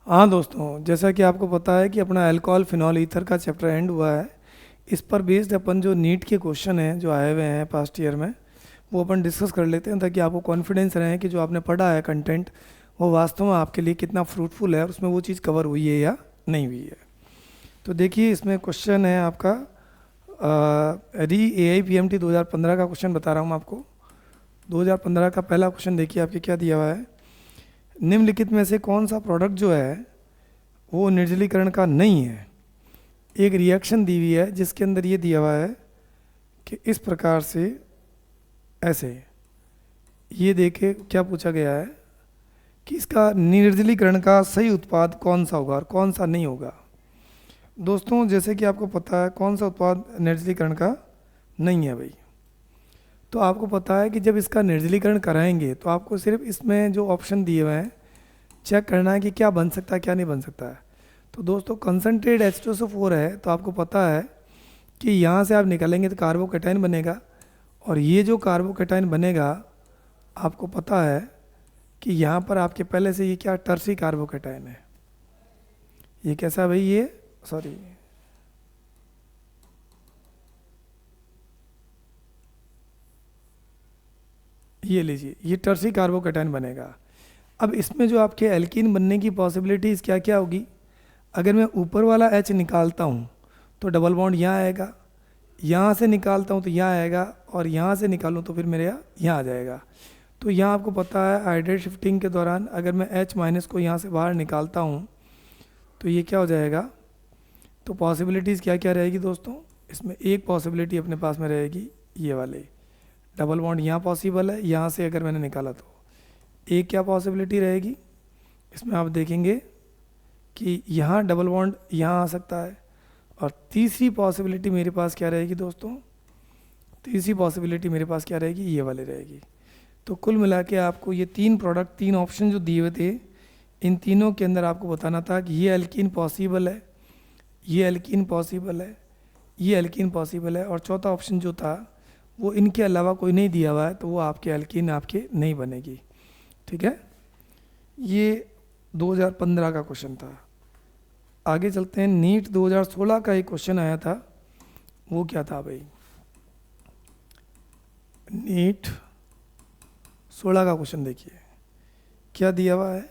हाँ दोस्तों, जैसा कि आपको पता है कि अपना अल्कोहल फिनॉल ईथर का चैप्टर एंड हुआ है। इस पर बेस्ड अपन जो नीट के क्वेश्चन हैं जो आए हुए हैं पास्ट ईयर में, वो अपन डिस्कस कर लेते हैं ताकि आपको कॉन्फिडेंस रहे कि जो आपने पढ़ा है कंटेंट वो वास्तव में आपके लिए कितना फ्रूटफुल है और उसमें वो चीज़ कवर हुई है या नहीं हुई है। तो देखिए, इसमें क्वेश्चन है आपका री AIPMT 2015 का क्वेश्चन बता रहा हूँ मैं आपको। 2015 का पहला क्वेश्चन देखिए आपके क्या दिया हुआ है। निम्नलिखित में से कौन सा प्रोडक्ट जो है वो निर्जलीकरण का नहीं है। एक रिएक्शन दी हुई है जिसके अंदर ये दिया हुआ है कि इस प्रकार से ऐसे, ये देखे क्या पूछा गया है कि इसका निर्जलीकरण का सही उत्पाद कौन सा होगा और कौन सा नहीं होगा। दोस्तों, जैसे कि आपको पता है कौन सा उत्पाद निर्जलीकरण का नहीं है भाई। तो आपको पता है कि जब इसका निर्जलीकरण कराएंगे तो आपको सिर्फ इसमें जो ऑप्शन दिए हुए हैं चेक करना है कि क्या बन सकता है क्या नहीं बन सकता है। तो दोस्तों, कंसनट्रेट H2SO4 है तो आपको पता है कि यहाँ से आप निकालेंगे तो कार्बोकेटाइन बनेगा, और ये जो कार्बोकेटाइन बनेगा आपको पता है कि यहाँ पर आपके पहले से ये क्या टर्सी कार्बोकेटाइन है। ये कैसा है भाई, ये सॉरी ये लीजिए, ये टर्सी कार्बोकेटाइन बनेगा। अब इसमें जो आपके एल्कीन बनने की पॉसिबिलिटीज़ क्या क्या होगी, अगर मैं ऊपर वाला H निकालता हूँ तो डबल बॉन्ड यहाँ आएगा, यहाँ से निकालता हूँ तो यहाँ आएगा, और यहाँ से निकालूँ तो फिर मेरे यहाँ आ जाएगा। तो यहाँ आपको पता है हाइड्रेट शिफ्टिंग के दौरान अगर मैं H माइनस को यहाँ से बाहर निकालता हूँ तो ये क्या हो जाएगा। तो पॉसिबिलिटीज़ क्या क्या रहेगी दोस्तों, इसमें एक पॉसिबिलिटी अपने पास में रहेगी ये वाले डबल बॉन्ड यहाँ पॉसिबल है, यहाँ से अगर मैंने निकाला तो एक क्या पॉसिबिलिटी रहेगी इसमें आप देखेंगे कि यहाँ डबल बॉन्ड यहाँ आ सकता है। और तीसरी पॉसिबिलिटी मेरे पास क्या रहेगी दोस्तों, तीसरी पॉसिबिलिटी मेरे पास क्या रहेगी, ये वाली रहेगी। तो कुल मिला के आपको ये तीन प्रोडक्ट, तीन ऑप्शन जो दिए हुए थे, इन तीनों के अंदर आपको बताना था कि ये एल्कीन पॉसिबल है, ये एल्कीन पॉसिबल है, ये एल्कीन पॉसिबल है, और चौथा ऑप्शन जो था वो इनके अलावा कोई नहीं दिया हुआ है तो वो आपके एल्कीन आपके नहीं बनेगी। ठीक है, ये 2015 का क्वेश्चन था। आगे चलते हैं, नीट 2016 का एक क्वेश्चन आया था, वो क्या था भाई। नीट 16 का क्वेश्चन देखिए क्या दिया हुआ है।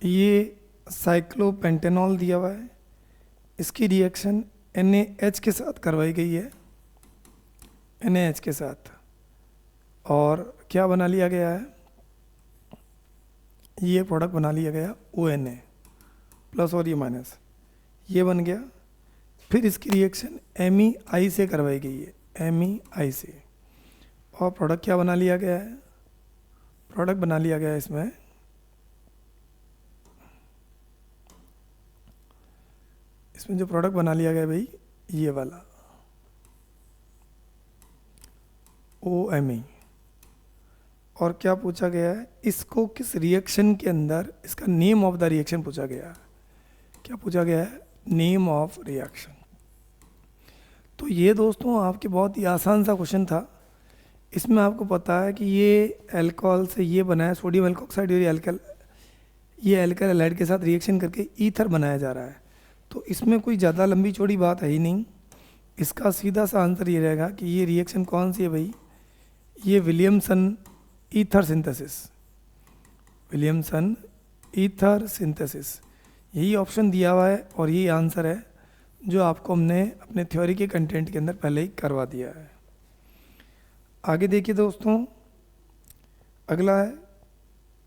ये साइक्लोपेंटेनॉल दिया हुआ है, इसकी रिएक्शन NaH के साथ करवाई गई है, NaH के साथ, और क्या बना लिया गया है, ये प्रोडक्ट बना लिया गया ONA प्लस और ये माइनस, ये बन गया। फिर इसकी रिएक्शन MEI से करवाई गई है, MEI से, और प्रोडक्ट क्या बना लिया गया है, प्रोडक्ट बना लिया गया है इसमें जो प्रोडक्ट बना लिया गया भाई ये वाला OMe। और क्या पूछा गया है, इसको किस रिएक्शन के अंदर, इसका नेम ऑफ द रिएक्शन पूछा गया है। क्या पूछा गया है, नेम ऑफ रिएक्शन। तो ये दोस्तों आपके बहुत ही आसान सा क्वेश्चन था। इसमें आपको पता है कि ये अल्कोहल से ये बना है सोडियम एल्कोक्साइड, ये अल्कल हैलाइड के साथ रिएक्शन करके ईथर बनाया जा रहा है। तो इसमें कोई ज़्यादा लंबी चौड़ी बात है ही नहीं, इसका सीधा सा आंसर ये रहेगा कि ये रिएक्शन कौन सी है भाई, ये Williamson ether synthesis, Williamson ether synthesis, यही ऑप्शन दिया हुआ है और यही आंसर है जो आपको हमने अपने थ्योरी के कंटेंट के अंदर पहले ही करवा दिया है। आगे देखिए दोस्तों, अगला है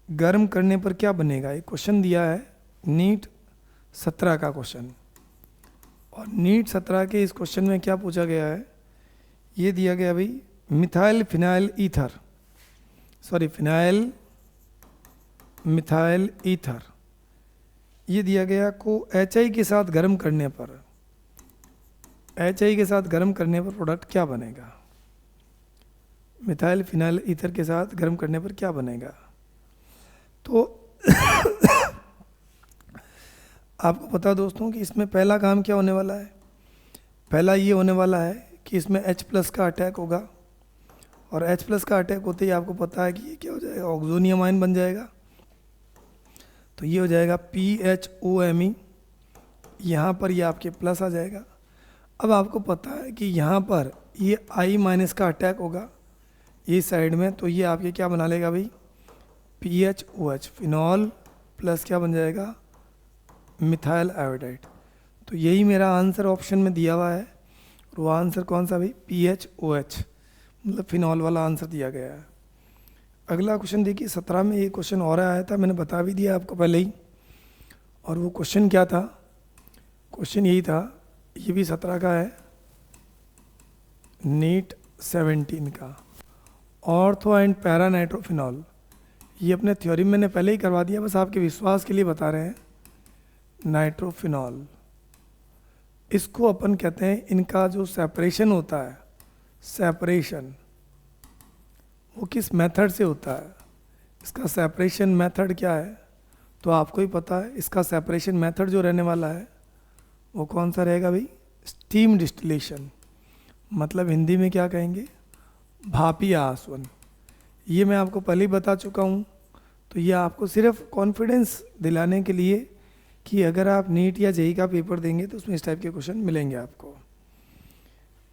गर्म करने पर क्या बनेगा। एक क्वेश्चन दिया है नीट 17 का क्वेश्चन, और नीट 17 के इस क्वेश्चन में क्या पूछा गया है, ये दिया गया भाई methyl phenyl ether, sorry phenyl methyl ether, ये दिया गया को HI के साथ गर्म करने पर, HI के साथ गर्म करने पर प्रोडक्ट क्या बनेगा, मिथाइल फिनाइल ईथर के साथ गर्म करने पर क्या बनेगा। तो आपको पता है दोस्तों कि इसमें पहला काम क्या होने वाला है? पहला ये होने वाला है कि इसमें H+ का अटैक होगा, और H+ का अटैक होते ही आपको पता है कि ये क्या हो जाएगा, ऑक्सोनियम आयन बन जाएगा। तो ये हो जाएगा PHOMe, यहाँ पर ये आपके प्लस आ जाएगा। अब आपको पता है कि यहाँ पर ये I- का अटैक होगा इस साइड में, तो ये आपके क्या बना लेगा भाई, PHOH, फिनॉल प्लस क्या बन जाएगा, मिथाइल आयोडाइड। तो यही मेरा आंसर ऑप्शन में दिया हुआ है, और वो आंसर कौन सा भाई, PHOH, मतलब फिनॉल वाला आंसर दिया गया है। अगला क्वेश्चन देखिए, 17 में ये क्वेश्चन और आया था, मैंने बता भी दिया आपको पहले ही। और वो क्वेश्चन क्या था, क्वेश्चन यही था, ये भी 17 का है, नीट 17 का, ऑर्थो एंड पैरा नाइट्रोफिनॉल। ये अपने थ्योरी में मैंने पहले ही करवा दिया, बस आपके विश्वास के लिए बता रहे हैं। नाइट्रोफिनॉल, इसको अपन कहते हैं, इनका जो सेपरेशन होता है, सेपरेशन वो किस मेथड से होता है, इसका सेपरेशन मेथड क्या है, तो आपको ही पता है। इसका सेपरेशन मेथड जो रहने वाला है वो कौन सा रहेगा भाई, स्टीम डिस्टिलेशन, मतलब हिंदी में क्या कहेंगे, भापी आसवन। ये मैं आपको पहले ही बता चुका हूँ। तो ये आपको सिर्फ कॉन्फिडेंस दिलाने के लिए कि अगर आप नीट या जेई का पेपर देंगे तो उसमें इस टाइप के क्वेश्चन मिलेंगे आपको।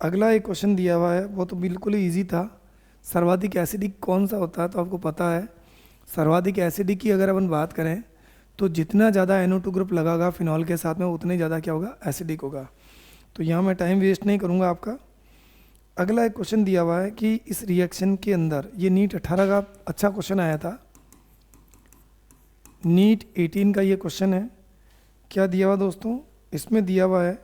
अगला एक क्वेश्चन दिया हुआ है, वो तो बिल्कुल ही ईजी था, सर्वाधिक एसिडिक कौन सा होता है, तो आपको पता है सर्वाधिक एसिडिक की अगर अपन बात करें तो जितना ज़्यादा NO2 ग्रुप लगागा फिनॉल के साथ में उतने ज़्यादा क्या होगा, एसिडिक होगा। तो यहाँ मैं टाइम वेस्ट नहीं करूँगा आपका। अगला एक क्वेश्चन दिया हुआ है कि इस रिएक्शन के अंदर, ये नीट 18 का अच्छा क्वेश्चन आया था, नीट 18 का ये क्वेश्चन है। क्या दिया हुआ दोस्तों, इसमें दिया हुआ है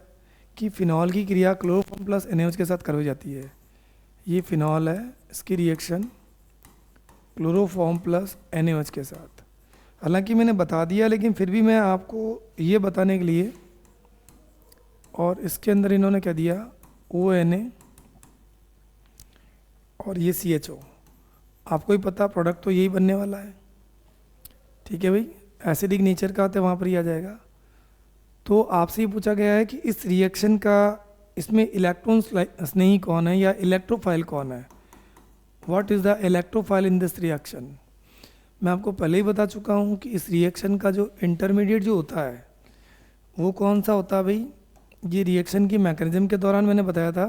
कि फिनॉल की क्रिया क्लोरोफॉर्म प्लस NaOH के साथ करवाई जाती है। ये फिनॉल है, इसकी रिएक्शन क्लोरोफॉर्म प्लस NaOH के साथ। हालांकि मैंने बता दिया, लेकिन फिर भी मैं आपको ये बताने के लिए, और इसके अंदर इन्होंने क्या दिया, ONA और ये CHO। आपको ही पता प्रोडक्ट तो यही बनने वाला है, ठीक है भाई, एसिडिक नेचर का तो वहाँ पर ही आ जाएगा। तो आपसे ये पूछा गया है कि इस रिएक्शन का, इसमें इलेक्ट्रॉन स्नेही कौन है या इलेक्ट्रोफाइल कौन है, what is the electrophile in this reaction. मैं आपको पहले ही बता चुका हूँ कि इस रिएक्शन का जो इंटरमीडिएट जो होता है वो कौन सा होता है भाई। ये रिएक्शन की मैकेनिज्म के दौरान मैंने बताया था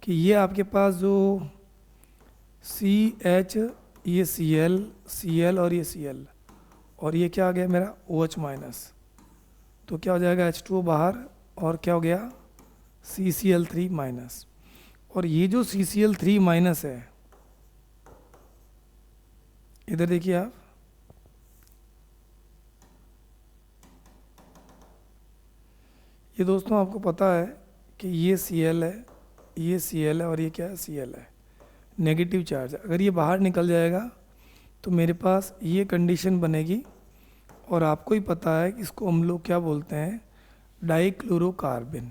कि ये आपके पास जो CH, ये Cl और ये Cl, और ये क्या आ गया मेरा OH-, तो क्या हो जाएगा H2O बाहर, और क्या हो गया CCl3-। और ये जो CCl3- है, इधर देखिए आप, ये दोस्तों आपको पता है कि ये Cl है, ये Cl है, और ये क्या है, Cl है, नेगेटिव चार्ज। अगर ये बाहर निकल जाएगा तो मेरे पास ये कंडीशन बनेगी, और आपको ही पता है कि इसको हम लोग क्या बोलते हैं, डाइक्लोरोकार्बन।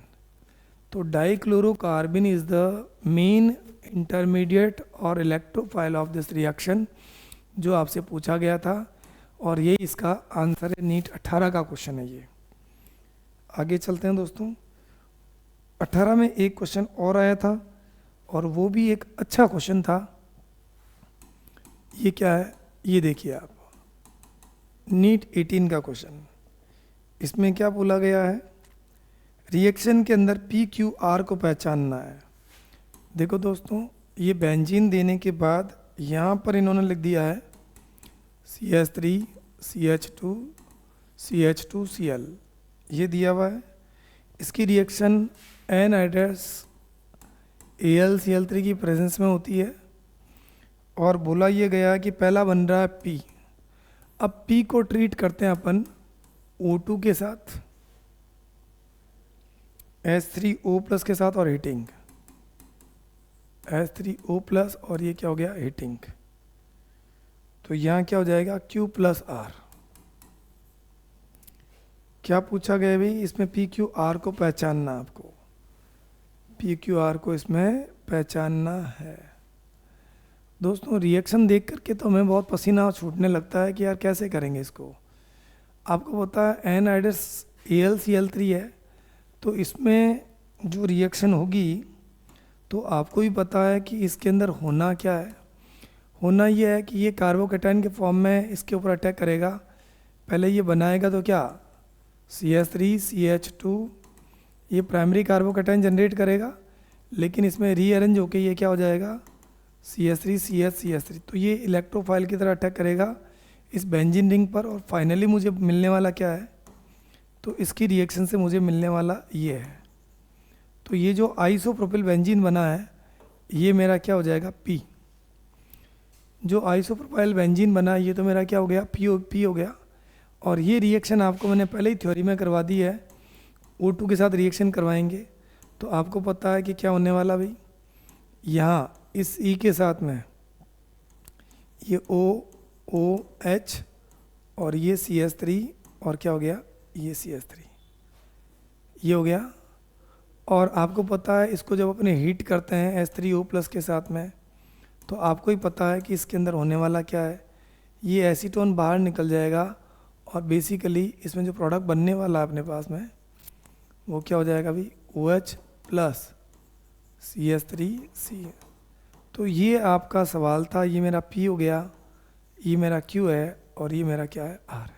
तो डाइक्लोरोकार्बन इज़ द मेन इंटरमीडिएट और इलेक्ट्रोफाइल ऑफ दिस रिएक्शन, जो आपसे पूछा गया था, और ये इसका आंसर है, नीट 18 का क्वेश्चन है ये। आगे चलते हैं दोस्तों। 18 में एक क्वेश्चन और आया था, और वो भी एक अच्छा क्वेश्चन था। ये क्या है, ये देखिए आप, नीट 18 का क्वेश्चन। इसमें क्या बोला गया है, रिएक्शन के अंदर PQR को पहचानना है। देखो दोस्तों, ये बेंजीन देने के बाद यहाँ पर इन्होंने लिख दिया है CH3 CH2 CH2 Cl, ये दिया हुआ है। इसकी रिएक्शन एनहाइड्रस AlCl3 की प्रेजेंस में होती है, और बोला ये गया है कि पहला बन रहा है P। अब P को ट्रीट करते हैं अपन O2 के साथ, H3O+ के साथ, और हीटिंग, H3O+, और ये क्या हो गया, हीटिंग। तो यहाँ क्या हो जाएगा, Q+R। क्या पूछा गया भाई, इसमें PQR को पहचानना, आपको PQR को इसमें पहचानना है। दोस्तों रिएक्शन देख करके तो हमें बहुत पसीना छूटने लगता है कि यार कैसे करेंगे इसको। आपको पता है एनहाइड्रस AlCl3 है, तो इसमें जो रिएक्शन होगी तो आपको भी पता है कि इसके अंदर होना क्या है। होना ये है कि ये कार्बोकेटाइन के फॉर्म में इसके ऊपर अटैक करेगा। पहले ये बनाएगा तो क्या, CH3CH2, ये प्राइमरी कार्बोकेटाइन जनरेट करेगा, लेकिन इसमें रीअरेंज होके ये क्या हो जाएगा, CH3CH3। तो ये इलेक्ट्रोफाइल की तरह अटैक करेगा इस बेंजीन रिंग पर, और फाइनली मुझे मिलने वाला क्या है, तो इसकी रिएक्शन से मुझे मिलने वाला ये है। तो ये जो आइसोप्रोपिल बेंजीन बना है ये मेरा क्या हो जाएगा, P। जो आइसोप्रोपाइल बेंजीन बना है ये तो मेरा क्या हो गया, P हो गया। और ये रिएक्शन आपको मैंने पहले ही थ्योरी में करवा दी है, O2 के साथ रिएक्शन करवाएंगे तो आपको पता है कि क्या होने वाला भाई, यहाँ इस E के साथ में ये OH और ये CH3 और क्या हो गया, ये CH3, ये हो गया। और आपको पता है इसको जब अपने हीट करते हैं H3O+ के साथ में, तो आपको ही पता है कि इसके अंदर होने वाला क्या है, ये एसीटोन बाहर निकल जाएगा और बेसिकली इसमें जो प्रोडक्ट बनने वाला है अपने पास में वो क्या हो जाएगा भाई, OH प्लस CH3C। तो ये आपका सवाल था, ये मेरा P हो गया, ये मेरा Q है और ये मेरा क्या है, R है।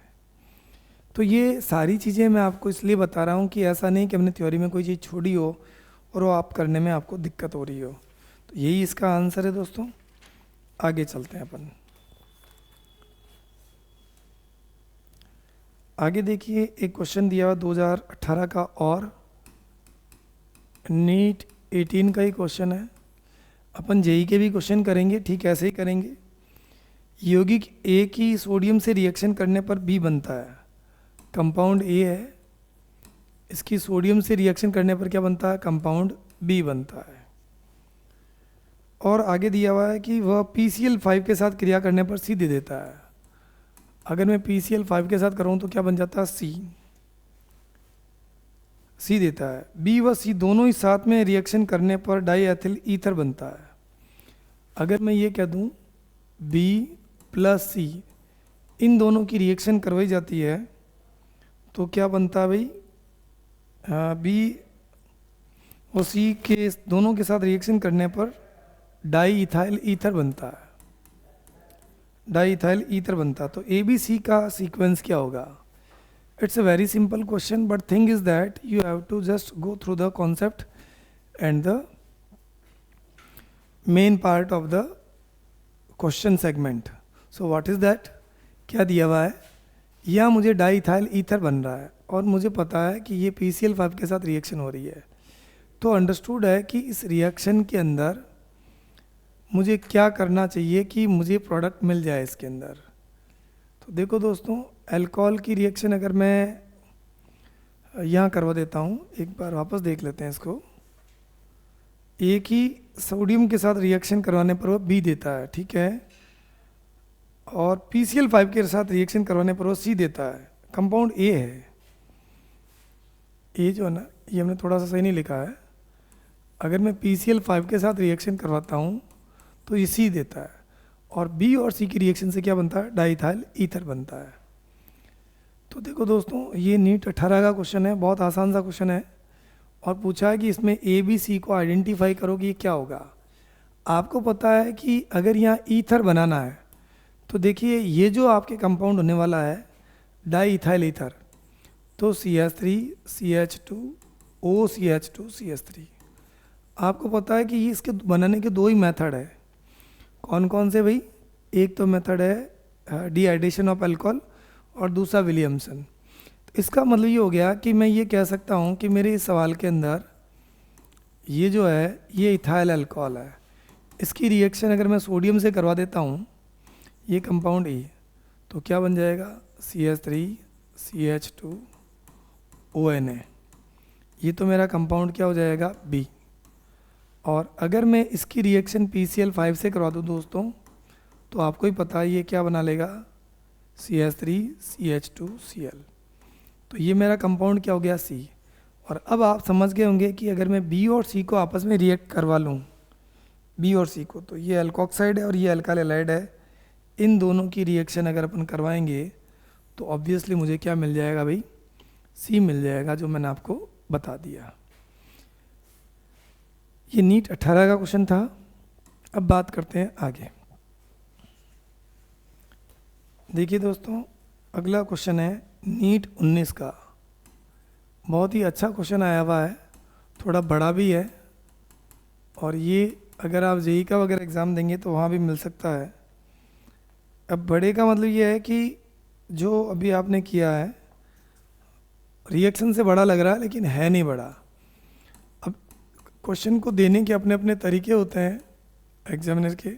तो ये सारी चीज़ें मैं आपको इसलिए बता रहा हूँ कि ऐसा नहीं कि हमने थ्योरी में कोई चीज़ छोड़ी हो और वो आप करने में आपको दिक्कत हो रही हो। तो यही इसका आंसर है दोस्तों। आगे चलते हैं अपन। आगे देखिए एक क्वेश्चन दिया हुआ 2018 का और नीट 18 का ही क्वेश्चन है। अपन जेई के भी क्वेश्चन करेंगे, ठीक ऐसे ही करेंगे। यौगिक ए की सोडियम से रिएक्शन करने पर बी बनता है। कंपाउंड ए है, इसकी सोडियम से रिएक्शन करने पर क्या बनता है, कंपाउंड बी बनता है। और आगे दिया हुआ है कि वह PCl5 के साथ क्रिया करने पर सी दे देता है। अगर मैं PCl5 के साथ करूँ तो क्या बन जाता है, सी देता है। बी व सी दोनों ही साथ में रिएक्शन करने पर डाईएथिल ईथर बनता है। अगर मैं ये कह दूँ बी प्लस सी इन दोनों की रिएक्शन करवाई जाती है तो क्या बनता है भाई, बी और सी के दोनों के साथ रिएक्शन करने पर डाई इथाइल ईथर बनता है, डाई इथाइल ईथर बनता है। तो ABC का सीक्वेंस क्या होगा? It's a very simple question, but thing is that you have to just go through the concept and the main part of the question segment. So what is that, क्या दिया हुआ है, यह मुझे di ethyl ether बन रहा है और मुझे पता है कि ये PCl5 के साथ रिएक्शन हो रही है। तो अंडरस्टूड है कि इस रिएक्शन के अंदर मुझे क्या करना चाहिए कि मुझे प्रोडक्ट मिल जाए इसके अंदर। तो देखो दोस्तों, अल्कोहल की रिएक्शन अगर मैं यहाँ करवा देता हूँ, एक बार वापस देख लेते हैं इसको। एक ही सोडियम के साथ रिएक्शन करवाने पर वो बी देता है, ठीक है, और PCl5 के साथ रिएक्शन करवाने पर वो सी देता है। कंपाउंड ए है, ए जो है ना, ये हमने थोड़ा सा सही नहीं लिखा है। अगर मैं PCl5 के साथ रिएक्शन करवाता हूँ तो ये सी देता है, और बी और सी की रिएक्शन से क्या बनता है, डाईइथाइल ईथर बनता है। तो देखो दोस्तों, ये नीट 18 का क्वेश्चन है, बहुत आसान सा क्वेश्चन है, और पूछा है कि इसमें ABC को आइडेंटिफाई करो कि ये क्या होगा। आपको पता है कि अगर यहाँ ईथर बनाना है तो देखिए ये जो आपके कंपाउंड होने वाला है डाईइथाइल ईथर, तो CH3 CH2 OCH2 CH3। आपको पता है कि ये इसके बनाने के दो ही मेथड है। कौन कौन से भाई, एक तो मेथड है डिहाइड्रेशन ऑफ अल्कोहल और दूसरा विलियमसन। तो इसका मतलब ये हो गया कि मैं ये कह सकता हूँ कि मेरे इस सवाल के अंदर ये जो है ये इथाइल अल्कोहल है, इसकी रिएक्शन अगर मैं सोडियम से करवा देता हूँ, ये कंपाउंड E, तो क्या बन जाएगा, CH3 CH2 ONA। ये तो मेरा कंपाउंड क्या हो जाएगा, B। और अगर मैं इसकी रिएक्शन PCl5 से करवा दूँ दोस्तों, तो आपको ही पता है ये क्या बना लेगा, CH3 CH2 Cl। तो ये मेरा कंपाउंड क्या हो गया, C। और अब आप समझ गए होंगे कि अगर मैं B और C को आपस में रिएक्ट करवा लूँ, B और C को, तो ये अल्कोक्साइड है और ये अल्काइल हैलाइड है, इन दोनों की रिएक्शन अगर अपन करवाएंगे तो ऑब्वियसली मुझे क्या मिल जाएगा भाई, सी मिल जाएगा, जो मैंने आपको बता दिया। ये नीट 18 का क्वेश्चन था। अब बात करते हैं आगे। देखिए दोस्तों, अगला क्वेश्चन है नीट 19 का। बहुत ही अच्छा क्वेश्चन आया हुआ है, थोड़ा बड़ा भी है, और ये अगर आप जेई का वगैरह एग्ज़ाम देंगे तो वहाँ भी मिल सकता है। अब बड़े का मतलब ये है कि जो अभी आपने किया है रिएक्शन से बड़ा लग रहा है, लेकिन है नहीं बड़ा। अब क्वेश्चन को देने के अपने अपने तरीके होते हैं एग्जामिनर के।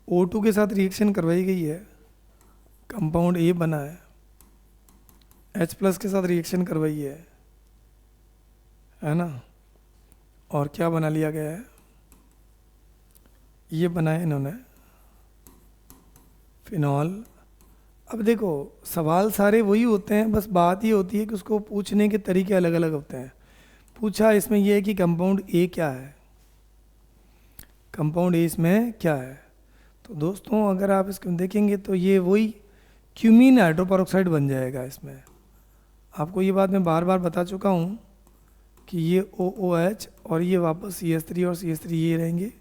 O2 के साथ रिएक्शन करवाई गई है, कंपाउंड ए बना है। H+ के साथ रिएक्शन करवाई है ना, और क्या बना लिया गया है, ये बनाया इन्होंने फिनॉल। अब देखो सवाल सारे वही होते हैं, बस बात ये होती है कि उसको पूछने के तरीके अलग अलग होते हैं। पूछा इसमें ये है कि कंपाउंड ए क्या है, कंपाउंड ए इसमें क्या है। तो दोस्तों अगर आप इसको देखेंगे तो ये वही क्यूमीन हाइड्रोपेरोक्साइड बन जाएगा। इसमें आपको ये बात मैं बार बार बता चुका हूँ कि ये OOH और ये वापस CH3 और CH3 ये रहेंगे।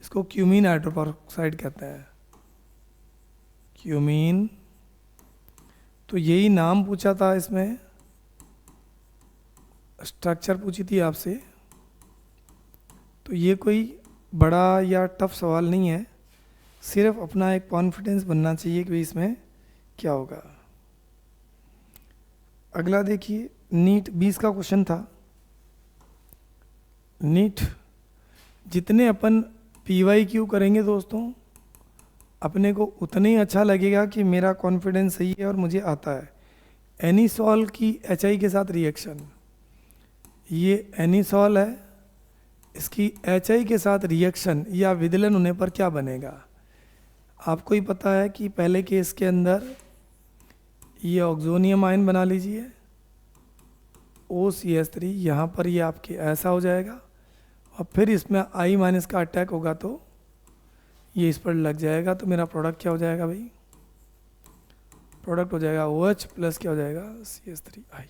इसको क्यूमीन हाइड्रोपेरोक्साइड कहते हैं, क्यूमीन। तो यही नाम पूछा था, इसमें स्ट्रक्चर पूछी थी आपसे। तो ये कोई बड़ा या टफ सवाल नहीं है, सिर्फ अपना एक कॉन्फिडेंस बनना चाहिए कि इसमें क्या होगा। अगला देखिए, नीट 20 का क्वेश्चन था। नीट जितने अपन PYQ करेंगे दोस्तों, अपने को उतने ही अच्छा लगेगा कि मेरा कॉन्फिडेंस सही है और मुझे आता है। एनिसॉल की HI के साथ रिएक्शन, ये एनिसॉल है, इसकी HI के साथ रिएक्शन या विदलन होने पर क्या बनेगा। आपको ही पता है कि पहले केस के अंदर ये ऑक्सोनियम आयन बना लीजिए, OCH3, यहाँ पर ये आपके ऐसा हो जाएगा, और फिर इसमें I- का अटैक होगा तो ये इस पर लग जाएगा। तो मेरा प्रोडक्ट क्या हो जाएगा भाई, प्रोडक्ट हो जाएगा OH प्लस क्या हो जाएगा CH3I,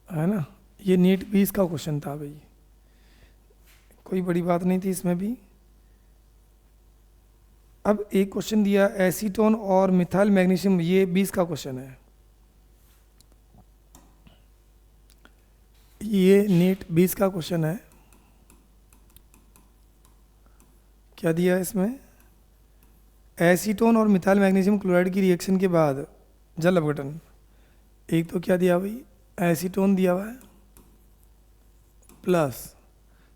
है ना। ये नीट 20 का क्वेश्चन था भाई, कोई बड़ी बात नहीं थी इसमें भी। अब एक क्वेश्चन दिया एसीटोन और मिथाइल मैग्नीशियम, ये 20 का क्वेश्चन है। ये नीट 20 का क्वेश्चन है। क्या दिया है इसमें, एसीटोन और मिथाइल मैग्नीशियम क्लोराइड की रिएक्शन के बाद जल अपघटन। एक तो क्या दिया भाई, एसीटोन दिया हुआ है, प्लस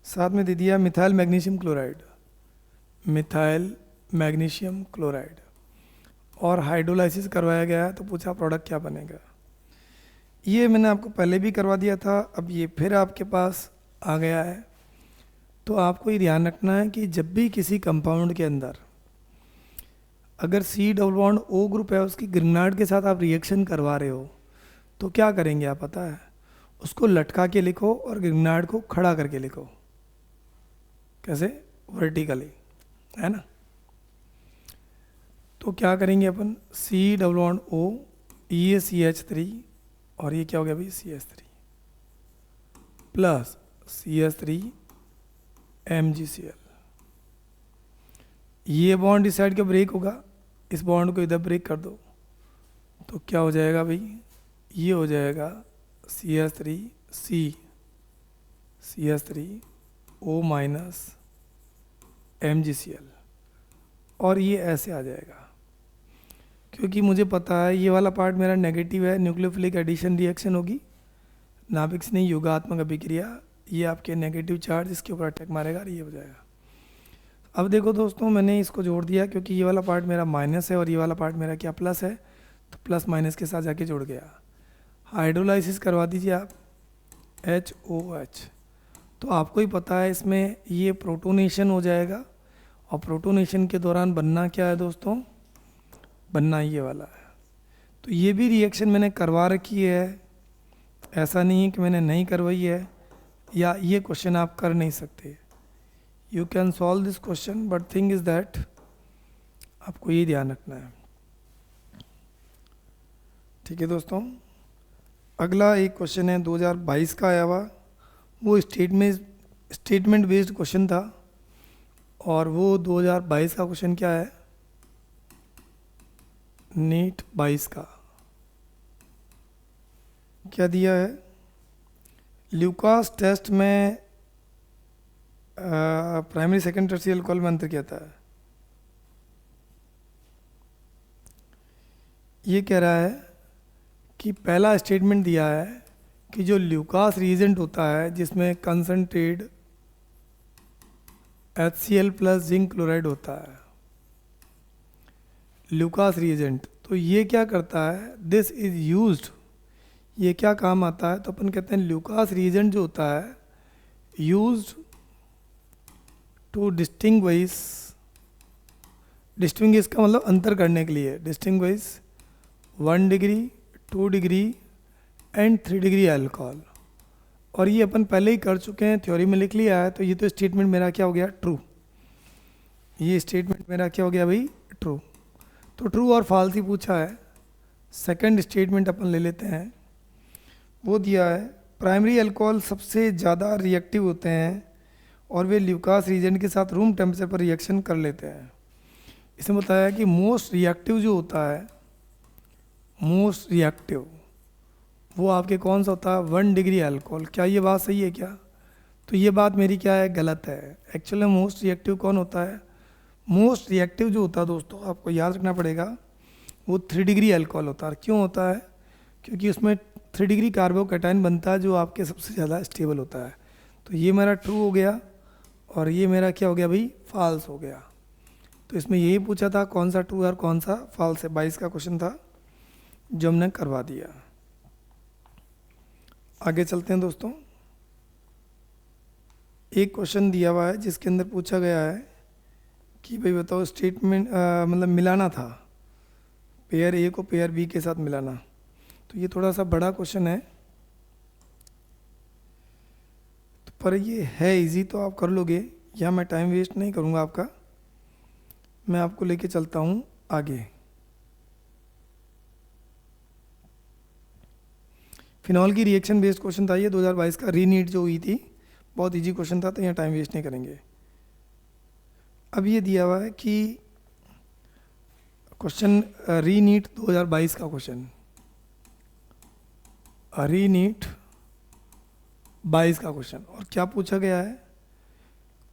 साथ में दे दिया methyl magnesium chloride, methyl magnesium chloride, और हाइड्रोलाइसिस करवाया गया है। तो पूछा प्रोडक्ट क्या बनेगा। ये मैंने आपको पहले भी करवा दिया था, अब ये फिर आपके पास आ गया है। तो आपको ये ध्यान रखना है कि जब भी किसी कंपाउंड के अंदर अगर C double bond O group है, उसकी ग्रिग्नाइड के साथ आप रिएक्शन करवा रहे हो, तो क्या करेंगे आप पता है, उसको लटका के लिखो और ग्रिग्नाइड को खड़ा करके लिखो। कैसे, वर्टिकली, है ना। तो क्या करेंगे अपन, C डबल बॉन्ड O, ये CH3, और ये क्या हो गया भाई CH3 प्लस CH3 MgCl। ये बॉन्ड इस साइड का ब्रेक होगा, इस बॉन्ड को इधर ब्रेक कर दो, तो क्या हो जाएगा भाई, ये हो जाएगा CH3C, CH3O माइनस MgCl, और ये ऐसे आ जाएगा। क्योंकि मुझे पता है ये वाला पार्ट मेरा नेगेटिव है, न्यूक्लियोफिलिक एडिशन रिएक्शन होगी, नाभिक से नहीं योगात्मक अभिक्रिया, ये आपके नेगेटिव चार्ज इसके ऊपर अटैक मारेगा और ये हो जाएगा। अब देखो दोस्तों, मैंने इसको जोड़ दिया क्योंकि ये वाला पार्ट मेरा माइनस है और ये वाला पार्ट मेरा क्या प्लस है, तो प्लस माइनस के साथ जाके जुड़ गया। हाइड्रोलाइसिस करवा दीजिए आप HOH, तो आपको ही पता है इसमें ये प्रोटोनेशन हो जाएगा, और प्रोटोनेशन के दौरान बनना क्या है दोस्तों, बनना ये वाला है। तो ये भी रिएक्शन मैंने करवा रखी है, ऐसा नहीं है कि मैंने नहीं करवाई है, या ये क्वेश्चन आप कर नहीं सकते, you can solve this question, but thing is that आपको ये ध्यान रखना है। ठीक है दोस्तों, अगला एक क्वेश्चन है 2022 का आया हुआ, वो स्टेटमेंट बेस्ड क्वेश्चन था। और वो 2022 का क्वेश्चन क्या है, नीट 22 का क्या दिया है। ल्यूकास टेस्ट में प्राइमरी सेकेंड टर्शियल अल्कोहल में अंतर क्या था। ये कह रहा है कि पहला स्टेटमेंट दिया है कि जो ल्यूकास रिएजेंट होता है जिसमें concentrate HCl plus zinc chloride होता है, ल्यूकास रिएजेंट, तो ये क्या करता है, दिस इज यूज्ड, ये क्या काम आता है, तो अपन कहते हैं ल्यूकास रिएजेंट जो होता है यूज्ड टू डिस्टिंग्विश का मतलब अंतर करने के लिए, distinguish 1 degree 2 degree and 3 degree alcohol. और ये अपन पहले ही कर चुके हैं, थ्योरी में लिख लिया है। तो ये तो स्टेटमेंट मेरा क्या हो गया, ट्रू। ये स्टेटमेंट मेरा क्या हो गया भाई, ट्रू। तो ट्रू और फॉल्स ही पूछा है। सेकंड स्टेटमेंट अपन ले लेते हैं, वो दिया है प्राइमरी अल्कोहल सबसे ज़्यादा रिएक्टिव होते हैं और वे ल्यूकास रीजेंट के साथ रूम टेम्परेचर पर रिएक्शन कर लेते हैं। इसमें बताया कि मोस्ट रिएक्टिव जो होता है, मोस्ट रिएक्टिव वो आपके कौन सा होता है, 1 डिग्री अल्कोहल। क्या ये बात सही है क्या, तो ये बात मेरी क्या है, गलत है। एक्चुअली मोस्ट रिएक्टिव कौन होता है, मोस्ट रिएक्टिव जो होता है दोस्तों आपको याद रखना पड़ेगा, वो 3 डिग्री अल्कोहल होता है। क्यों होता है, क्योंकि उसमें 3 डिग्री कार्बोकैटायन बनता है जो आपके सबसे ज़्यादा स्टेबल होता है। तो ये मेरा ट्रू हो गया और ये मेरा क्या हो गया भाई, फॉल्स हो गया। तो इसमें यही पूछा था कौन सा ट्रू है और कौन सा फॉल्स है, 22 का क्वेश्चन था जो हमने करवा दिया। आगे चलते हैं दोस्तों, एक क्वेश्चन दिया हुआ है जिसके अंदर पूछा गया है कि भाई बताओ स्टेटमेंट मतलब मिलाना था, पेयर ए को पेयर बी के साथ मिलाना। तो ये थोड़ा सा बड़ा क्वेश्चन है, तो पर ये है इजी, तो आप कर लोगे। यहाँ मैं टाइम वेस्ट नहीं करूँगा आपका, मैं आपको लेके चलता हूँ आगे। फिनॉल की रिएक्शन बेस्ड क्वेश्चन था ये 2022 का, रीनीट जो हुई थी, बहुत इजी क्वेश्चन था, तो यहाँ टाइम वेस्ट नहीं करेंगे। अब ये दिया हुआ है कि क्वेश्चन रीनीट 2022 का क्वेश्चन, रीनीट 22 का क्वेश्चन, और क्या पूछा गया है,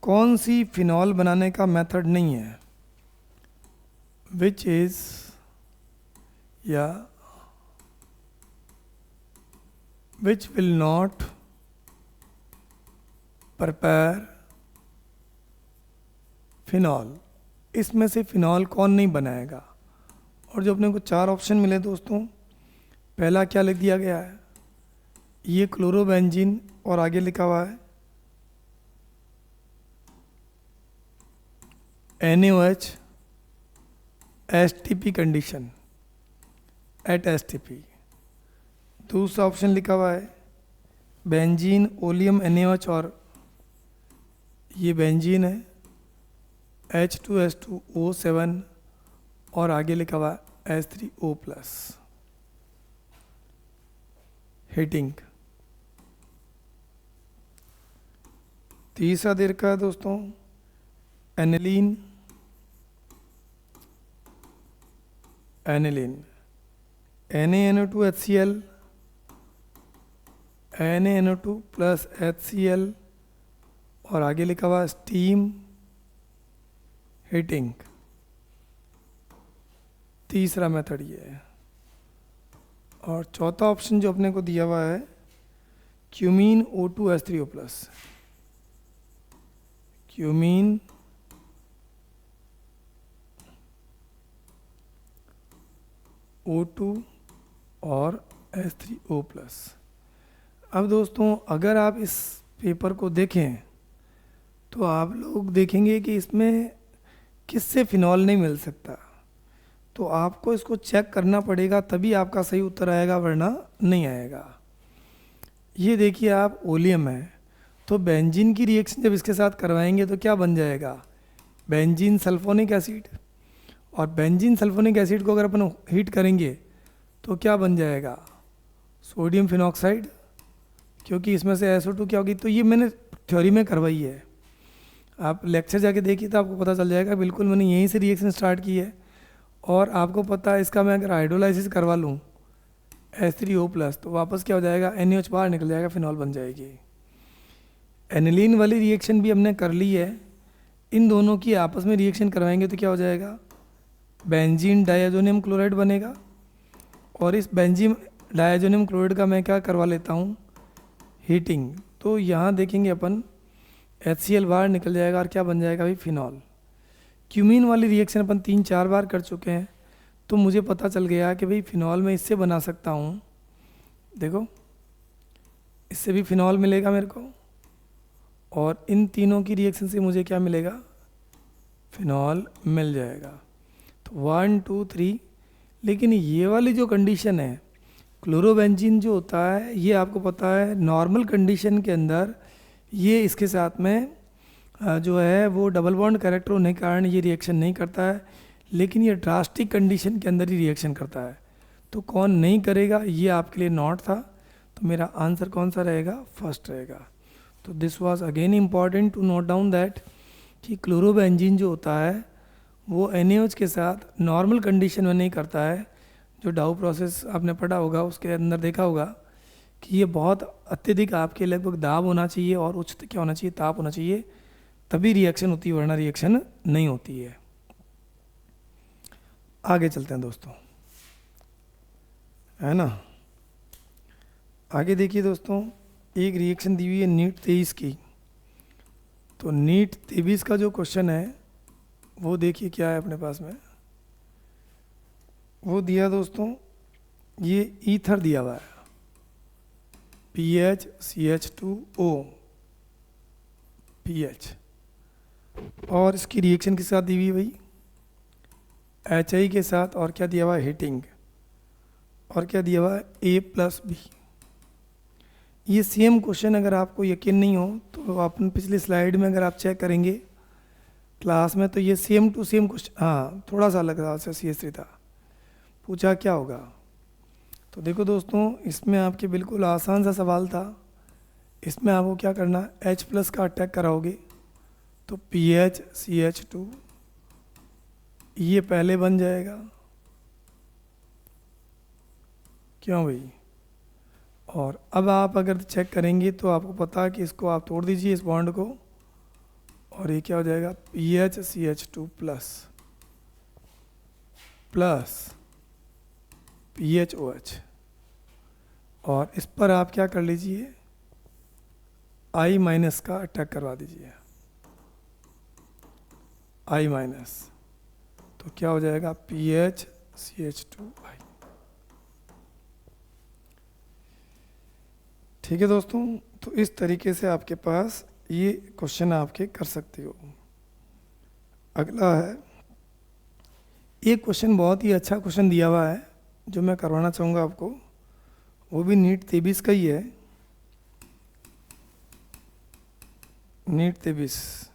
कौन सी फिनॉल बनाने का मेथड नहीं है, विच इज या which will not prepare phenol, इसमें से फिनॉल कौन नहीं बनाएगा। और जो अपने को 4 ऑप्शन मिले दोस्तों, पहला क्या लिख दिया गया है, ये क्लोरोबेंजीन, और आगे लिखा हुआ है NaOH STP condition at STP। दूसरा ऑप्शन लिखा हुआ है बेंजीन ओलियम NaOH, और ये बेंजीन है H2S2O7, और आगे लिखा हुआ है H3O+। हीटिंग। तीसरा दे रखा है दोस्तों aniline, NaNO2HCl, NaNO2 plus HCl, और आगे लिखा हुआ स्टीम हीटिंग। तीसरा मेथड ये है। और चौथा ऑप्शन जो अपने को दिया हुआ है क्यूमीन O2H3O+, क्यूमीन O2 और H3O+। अब दोस्तों अगर आप इस पेपर को देखें तो आप लोग देखेंगे कि इसमें किससे फिनॉल नहीं मिल सकता, तो आपको इसको चेक करना पड़ेगा, तभी आपका सही उत्तर आएगा, वरना नहीं आएगा। ये देखिए आप ओलियम है, तो बेंजीन की रिएक्शन जब इसके साथ करवाएंगे तो क्या बन जाएगा, बेंजीन सल्फोनिक एसिड। और बेंजीन सल्फोनिक एसिड को अगर अपन हीट करेंगे तो क्या बन जाएगा, सोडियम फिनॉक्साइड, क्योंकि इसमें से SO2 क्या होगी। तो ये मैंने थ्योरी में करवाई है, आप लेक्चर जाके देखिए तो आपको पता चल जाएगा। बिल्कुल मैंने यहीं से रिएक्शन स्टार्ट की है। और आपको पता है इसका मैं अगर हाइड्रोलाइसिस करवा लूँ H3O+, तो वापस क्या हो जाएगा, NaOH बाहर निकल जाएगा, फिनॉल बन जाएगी। एनिलीन वाली रिएक्शन भी हमने कर ली है। इन दोनों की आपस में रिएक्शन करवाएंगे तो क्या हो जाएगा, बेंजीन डाइअज़ोनियम क्लोराइड बनेगा। और इस बेंजीन डाइअज़ोनियम क्लोराइड का मैं क्या करवा लेता हूँ, हीटिंग। तो यहाँ देखेंगे अपन HCl बाहर निकल जाएगा और क्या बन जाएगा भाई, फिनॉल। क्यूमीन वाली रिएक्शन अपन 3-4 बार कर चुके हैं, तो मुझे पता चल गया कि भाई फिनॉल मैं इससे बना सकता हूँ। देखो इससे भी फिनॉल मिलेगा मेरे को, और इन तीनों की रिएक्शन से मुझे क्या मिलेगा, फिनॉल मिल जाएगा। तो 1 2 3। लेकिन ये वाली जो कंडीशन है, क्लोरोबेंजीन जो होता है, ये आपको पता है नॉर्मल कंडीशन के अंदर ये इसके साथ में जो है वो डबल बॉन्ड कैरेक्टर होने के कारण ये रिएक्शन नहीं करता है, लेकिन ये ड्रास्टिक कंडीशन के अंदर ही रिएक्शन करता है। तो कौन नहीं करेगा, ये आपके लिए नॉट था। तो मेरा आंसर कौन सा रहेगा, फर्स्ट रहेगा। तो this was again important to note down that कि क्लोरोबेंजीन जो होता है वो NaOH के साथ नॉर्मल कंडीशन में नहीं करता है। जो डाउ प्रोसेस आपने पढ़ा होगा उसके अंदर देखा होगा कि ये बहुत अत्यधिक आपके लगभग दाब होना चाहिए और उच्च क्या होना चाहिए, ताप होना चाहिए, तभी रिएक्शन होती है, वरना रिएक्शन नहीं होती है। आगे चलते हैं दोस्तों, है ना। आगे देखिए दोस्तों, एक रिएक्शन दी हुई है नीट 23 की। तो नीट 23 का जो क्वेश्चन है वो देखिए क्या है अपने पास में। वो दिया दोस्तों, ये ईथर दिया हुआ है, PHCH2O PH, और इसकी रिएक्शन के साथ दी हुई भाई HI के साथ, और क्या दिया हुआ है, हीटिंग, और क्या दिया हुआ है, A+B। ये सेम क्वेश्चन अगर आपको यकीन नहीं हो तो अपन पिछली स्लाइड में अगर आप चेक करेंगे क्लास में, तो ये सेम टू सेम क्वेश्चन, हाँ थोड़ा सा अलग था, CS3 था। पूछा क्या होगा, तो देखो दोस्तों इसमें आपके बिल्कुल आसान सा सवाल था। इसमें आपको क्या करना है, H+ का अटैक कराओगे तो PHCH2 ये पहले बन जाएगा, क्यों भाई। और अब आप अगर चेक करेंगे तो आपको पता है कि इसको आप तोड़ दीजिए इस बॉन्ड को, और ये क्या हो जाएगा, PHCH2 प्लस PHOH। और इस पर आप क्या कर लीजिए, I- का अटैक करवा दीजिए, I-। तो क्या हो जाएगा, PHCH2I। ठीक है दोस्तों, तो इस तरीके से आपके पास ये क्वेश्चन आपके कर सकते हो। अगला है, एक क्वेश्चन बहुत ही अच्छा क्वेश्चन दिया हुआ है जो मैं करवाना चाहूँगा आपको, वो भी नीट 23 का ही है, नीट 23।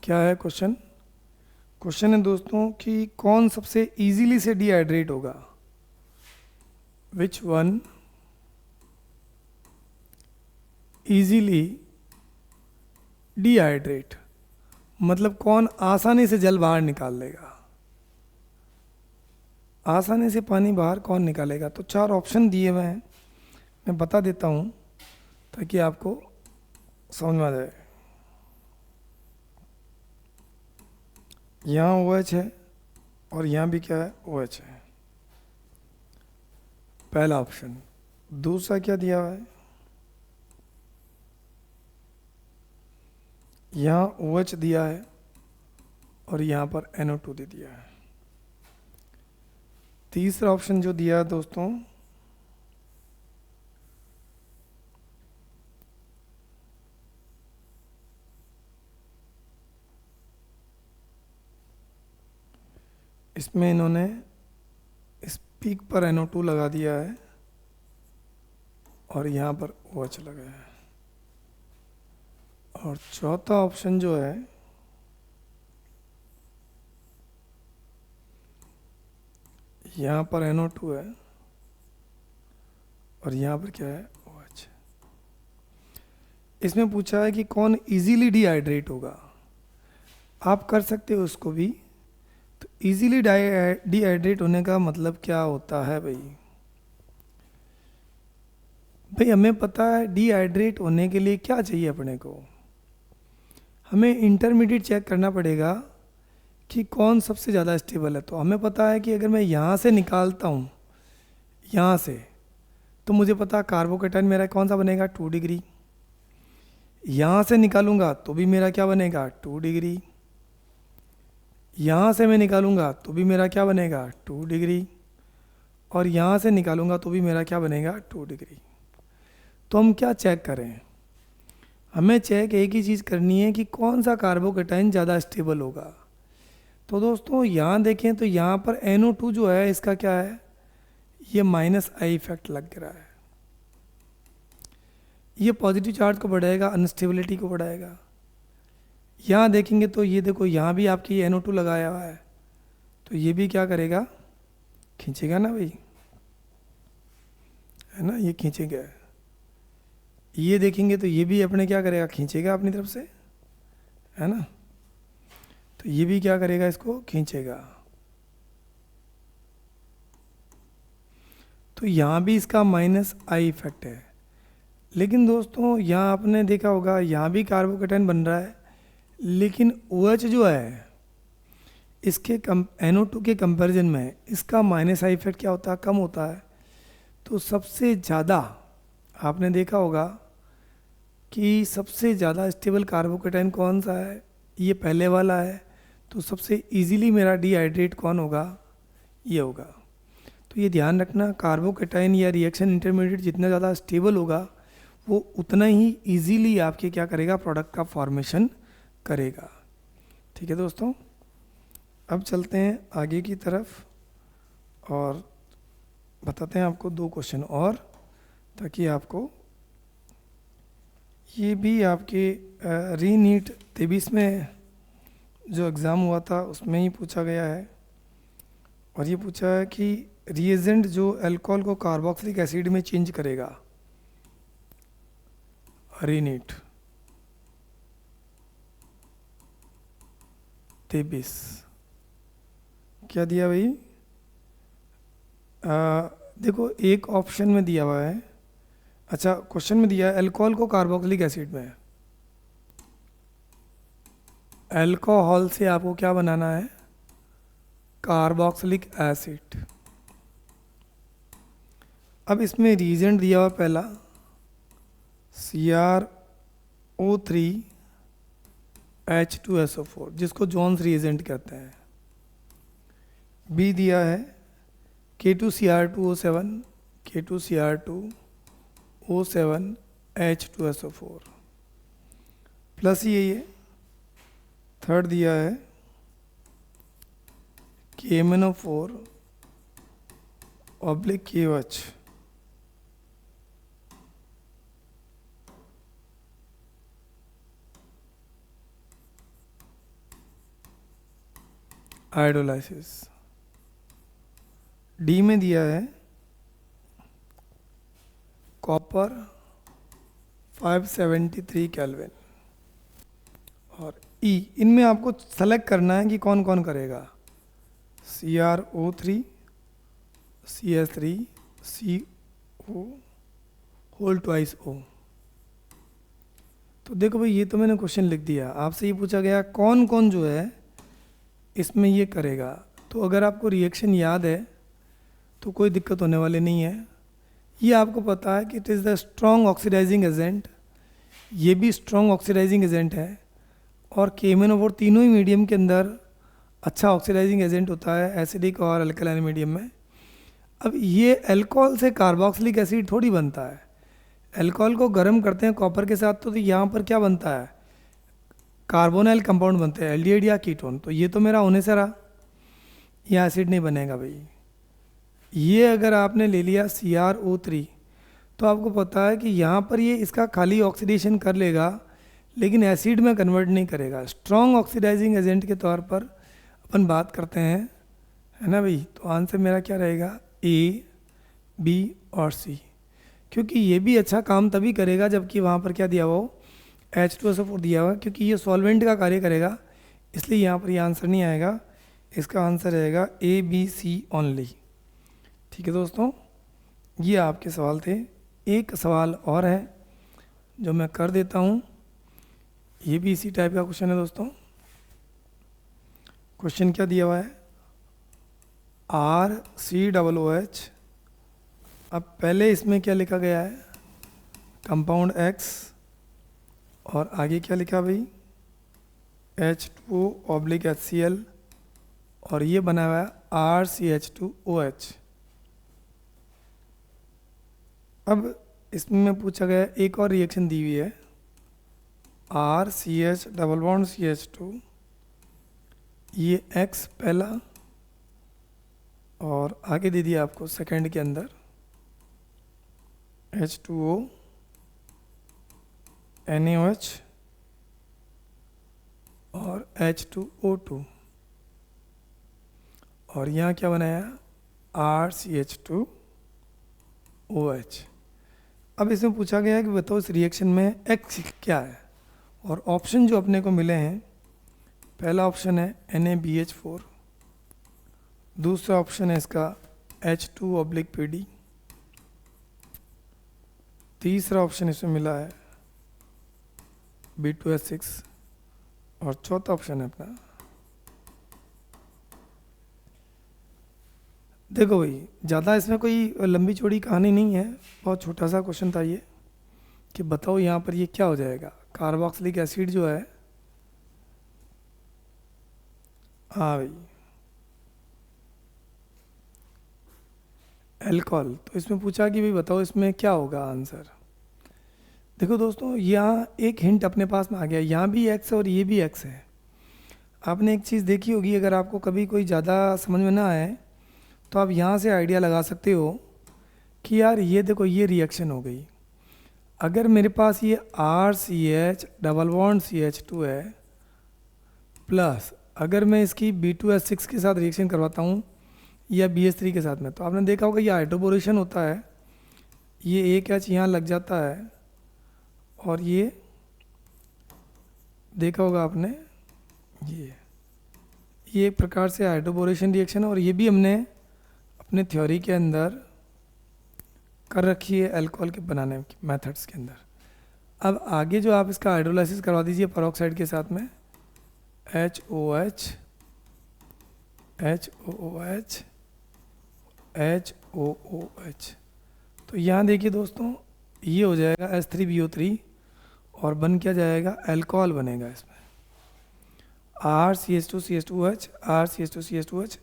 क्या है क्वेश्चन, क्वेश्चन है दोस्तों कि कौन सबसे इजीली से डिहाइड्रेट होगा, विच वन इजीली डिहाइड्रेट, मतलब कौन आसानी से जल बाहर निकाल लेगा, आसानी से पानी बाहर कौन निकालेगा। तो 4 ऑप्शन दिए हुए हैं, मैं बता देता हूँ ताकि आपको समझ में आ जाए। यहाँ OH है और यहाँ भी क्या है, OH है, पहला ऑप्शन। दूसरा क्या दिया हुआ है, यहाँ OH दिया है और यहाँ पर NO2 दे दिया है। तीसरा ऑप्शन जो दिया है दोस्तों, इसमें इन्होंने इस पीक पर NO2 लगा दिया है और यहाँ पर OH लगा है। और चौथा ऑप्शन जो है, यहाँ पर NO2 है और यहाँ पर क्या है, OH। इसमें पूछा है कि कौन इजीली डिहाइड्रेट होगा। आप कर सकते हो उसको भी। तो इजीली डिहाइड्रेट होने का मतलब क्या होता है भाई? भाई हमें पता है डिहाइड्रेट होने के लिए क्या चाहिए अपने को। हमें इंटरमीडिएट चेक करना पड़ेगा कि कौन सबसे ज़्यादा स्टेबल है। तो हमें पता है कि अगर मैं यहाँ से निकालता हूँ, यहाँ से, तो मुझे पता है कार्बोकेटाइन मेरा कौन सा बनेगा, 2 डिग्री। यहाँ से निकालूंगा तो भी मेरा क्या बनेगा, 2 डिग्री। यहाँ से मैं निकालूंगा तो भी मेरा क्या बनेगा, 2 डिग्री। और यहाँ से निकालूंगा तो भी मेरा क्या बनेगा, 2 डिग्री। तो हम क्या चेक करें? हमें चेक एक ही चीज़ करनी है कि कौन सा कार्बोकेटाइन ज़्यादा स्टेबल होगा। तो दोस्तों यहाँ देखें तो यहाँ पर NO2 जो है इसका क्या है, ये -I इफेक्ट लग रहा है। ये पॉजिटिव चार्ज को बढ़ाएगा, अनस्टेबिलिटी को बढ़ाएगा। यहाँ देखेंगे तो ये देखो, यहाँ भी आपकी NO2 लगाया हुआ है, तो ये भी क्या करेगा, खींचेगा ना भाई, है ना, ये खींचेगा। ये देखेंगे तो ये भी अपने क्या करेगा, खींचेगा अपनी तरफ से, है ना। तो ये भी क्या करेगा, इसको खींचेगा। तो यहाँ भी इसका -I इफेक्ट है। लेकिन दोस्तों यहाँ आपने देखा होगा, यहाँ भी कार्बोकेटाइन बन रहा है, लेकिन OH जो है इसके NO2 के कंपैरिजन में इसका -I इफेक्ट क्या होता है, कम होता है। तो सबसे ज़्यादा आपने देखा होगा कि सबसे ज़्यादा स्टेबल कार्बोकेटाइन कौन सा है, ये पहले वाला है। तो सबसे इजीली मेरा डिहाइड्रेट कौन होगा, ये होगा। तो ये ध्यान रखना, कार्बोकेटाइन या रिएक्शन इंटरमीडिएट जितना ज़्यादा स्टेबल होगा वो उतना ही इजीली आपके क्या करेगा, प्रोडक्ट का फॉर्मेशन करेगा। ठीक है दोस्तों, अब चलते हैं आगे की तरफ और बताते हैं आपको 2 क्वेश्चन और, ताकि आपको ये भी आपके रीनीट 23 में जो एग्ज़ाम हुआ था उसमें ही पूछा गया है। और ये पूछा है कि रिएजेंट जो अल्कोहल को कार्बोक्सिलिक एसिड में चेंज करेगा, रीनीट 23 क्या दिया भाई, देखो एक ऑप्शन में दिया हुआ है, अच्छा क्वेश्चन में दिया है अल्कोहल को कार्बोक्सिलिक एसिड में। अल्कोहल से आपको क्या बनाना है, कार्बोक्सिलिक एसिड। अब इसमें रीजेंट दिया हुआ पहला CrO3H2SO4 जिसको जॉन्स रीजेंट कहते हैं। बी दिया है K2Cr2O7 K2Cr2O7H2SO4 प्लस ये थर्ड दिया है KMnO4/KOH हाइड्रोलाइसिस। डी में दिया है कॉपर 573 केल्विन। और ई, इनमें आपको सेलेक्ट करना है कि कौन कौन करेगा, CrO3 CS3 CO whole twice O। तो देखो भाई ये तो मैंने क्वेश्चन लिख दिया, आपसे ये पूछा गया कौन कौन जो है इसमें ये करेगा। तो अगर आपको रिएक्शन याद है तो कोई दिक्कत होने वाली नहीं है। ये आपको पता है कि it is the strong oxidising agent, ये भी स्ट्रॉन्ग ऑक्सीडाइजिंग एजेंट है। और KMnO4 तीनों ही मीडियम के अंदर अच्छा ऑक्सीडाइजिंग एजेंट होता है, एसिडिक और अल्कलाइन मीडियम में। अब ये अल्कोहल से कार्बोक्सिलिक एसिड थोड़ी बनता है, अल्कोहल को गर्म करते हैं कॉपर के साथ तो यहाँ पर क्या बनता है, कार्बोनाइल कंपाउंड बनते हैं, एल्डिहाइड या कीटोन। तो ये तो मेरा होने से रहा, ये एसिड नहीं बनेगा भाई, ये अगर आपने ले लिया CrO3, तो आपको पता है कि यहाँ पर ये इसका खाली ऑक्सीडेशन कर लेगा, लेकिन एसिड में कन्वर्ट नहीं करेगा। स्ट्रॉन्ग ऑक्सीडाइजिंग एजेंट के तौर पर अपन बात करते हैं, है ना भाई। तो आंसर मेरा क्या रहेगा, A, B और C, क्योंकि ये भी अच्छा काम तभी करेगा जबकि वहाँ पर क्या दिया हुआ हो, H2SO4 दिया हुआ, क्योंकि ये सॉल्वेंट का कार्य करेगा, इसलिए यहाँ पर ये आंसर नहीं आएगा। इसका आंसर रहेगा A, B, C ओनली। ठीक है दोस्तों, ये आपके सवाल थे। एक सवाल और है जो मैं कर देता हूँ, ये भी इसी टाइप का क्वेश्चन है दोस्तों। क्वेश्चन क्या दिया हुआ है, RCOOH। अब पहले इसमें क्या लिखा गया है, कंपाउंड X, और आगे क्या लिखा भाई, H2O/HCl, और ये बना हुआ है RCH2OH। अब इसमें पूछा गया एक और रिएक्शन दी हुई है, RCH डबल बॉन्ड CH2, ये X पहला, और आगे दे दिया आपको सेकंड के अंदर H2O NaOH और H2O2, और यहाँ क्या बनाया, RCH2OH। अब इसमें पूछा गया है कि बताओ इस रिएक्शन में X क्या है, और ऑप्शन जो अपने को मिले हैं, पहला ऑप्शन है NaBH4, दूसरा ऑप्शन है इसका H2/PD, तीसरा ऑप्शन इसमें मिला है B2S6, और चौथा ऑप्शन है अपना, देखो भाई ज़्यादा इसमें कोई लंबी चौड़ी कहानी नहीं है, बहुत छोटा सा क्वेश्चन था ये, कि बताओ यहाँ पर ये क्या हो जाएगा, कार्बोक्सिलिक एसिड जो है, हाँ भाई एल्कोहल। तो इसमें पूछा कि भाई बताओ इसमें क्या होगा आंसर। देखो दोस्तों, यहाँ एक हिंट अपने पास में आ गया, यहाँ भी X है और ये भी X है। आपने एक चीज़ देखी होगी, अगर आपको कभी कोई ज़्यादा समझ में ना आए तो आप यहाँ से आइडिया लगा सकते हो कि यार ये देखो ये रिएक्शन हो गई। अगर मेरे पास ये RCH डबल बॉन्ड CH2 है, प्लस अगर मैं इसकी B2S6 के साथ रिएक्शन करवाता हूँ या BH3 के साथ में, तो आपने देखा होगा ये हाइड्रोबोरेशन होता है, ये एक H यहाँ लग जाता है, और ये देखा होगा आपने, ये एक प्रकार से हाइड्रोबोरेशन रिएक्शन है, और ये भी हमने अपने थ्योरी के अंदर कर रखी है अल्कोहल के बनाने की मेथड्स के अंदर। अब आगे जो आप इसका हाइड्रोलाइसिस करवा दीजिए पेरोक्साइड के साथ में, HOH HOOH HOOH, तो यहाँ देखिए दोस्तों ये हो जाएगा H3BO3, और बन क्या जाएगा, अल्कोहल बनेगा इसमें, RCH2CH2OH RCH2CH2OH,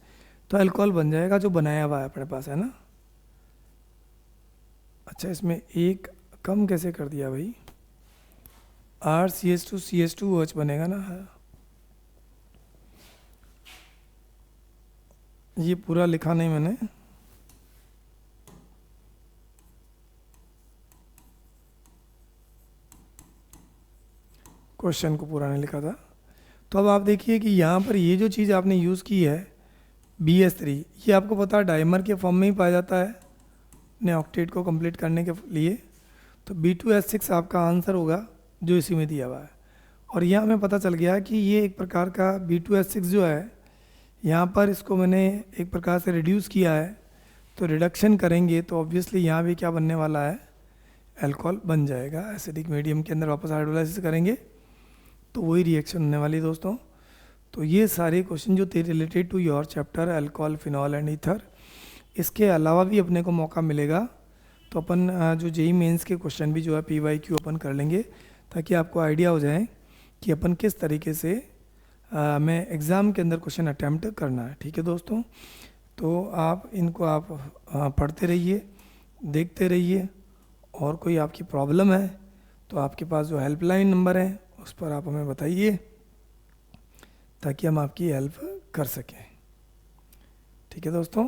तो अल्कोहल बन जाएगा जो बनाया हुआ है अपने पास, है ना। अच्छा, इसमें एक कम कैसे कर दिया भाई, RCH2CH2OH बनेगा ना, ये पूरा लिखा नहीं मैंने, क्वेश्चन को पूरा नहीं लिखा था। तो अब आप देखिए कि यहाँ पर ये जो चीज़ आपने यूज़ की है BH3, ये आपको पता है डाइमर के फॉर्म में ही पाया जाता है अपने ऑक्टेट को कंप्लीट करने के लिए। तो B2S6 आपका आंसर होगा जो इसी में दिया हुआ है। और यहाँ हमें पता चल गया कि ये एक प्रकार का B2S6 जो है, यहाँ पर इसको मैंने एक प्रकार से रिड्यूस किया है, तो रिडक्शन करेंगे तो ऑब्वियसली यहाँ भी क्या बनने वाला है, अल्कोहल बन जाएगा। एसिडिक मीडियम के अंदर वापस हाइड्रोलाइसिस करेंगे तो वही रिएक्शन होने वाली दोस्तों। तो ये सारे क्वेश्चन जो थे related to your chapter alcohol, phenol and ether. इसके अलावा भी अपने को मौका मिलेगा तो अपन जो जेई मेंस के क्वेश्चन भी जो है PYQ अपन कर लेंगे, ताकि आपको आइडिया हो जाए कि अपन किस तरीके से हमें एग्ज़ाम के अंदर क्वेश्चन अटैम्प्ट करना है। ठीक है दोस्तों, तो आप इनको आप पढ़ते रहिए, देखते रहिए, और कोई आपकी प्रॉब्लम है तो आपके पास जो हेल्पलाइन नंबर है उस पर आप हमें बताइए, ताकि हम आपकी हेल्प कर सकें। ठीक है दोस्तों।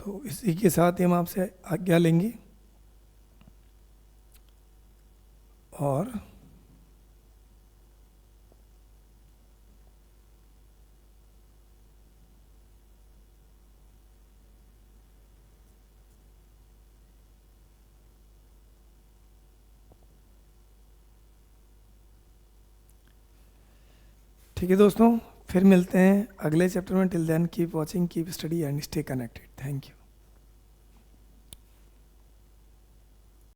तो इसी के साथ ही हम आपसे आज्ञा लेंगे और ठीक है दोस्तों, फिर मिलते हैं अगले चैप्टर में। Till then keep watching, keep study and stay connected. Thank you.